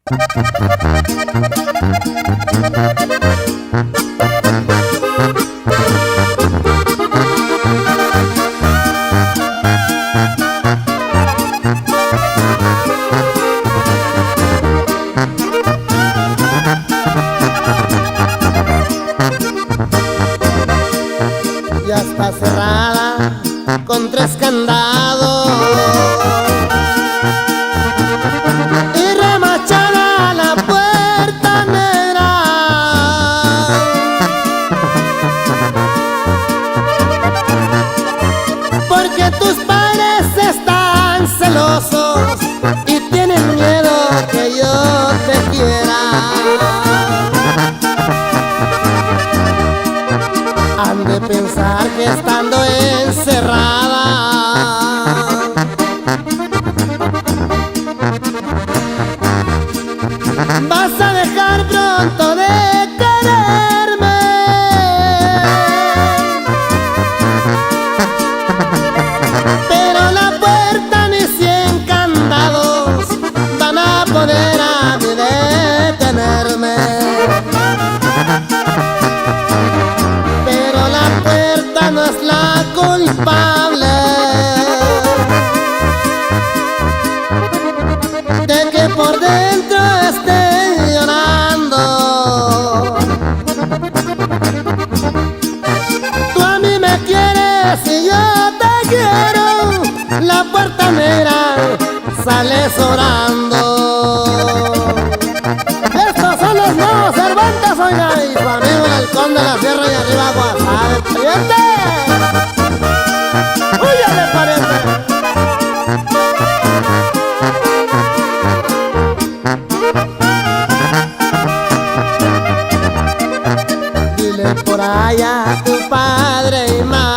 Ya está cerrada con 3 candados y remachada la puerta negra, porque tus padres están celosos y tienen miedo que yo te quiera. Han de pensar que estando encerrada vas a dejar pronto de quererme, pero la puerta ni 100 candados van a poder a mí detenerme. No es la culpable de que por dentro esté llorando. Tú a mí me quieres y yo te quiero, la puerta negra sale sobrando. Estos son los nuevos Cervantes, oiga, y su amigo el halcón de la sierra y arriba Guasave, pariente. ¡Úyale, pariente! Dile por allá a tu padre y madre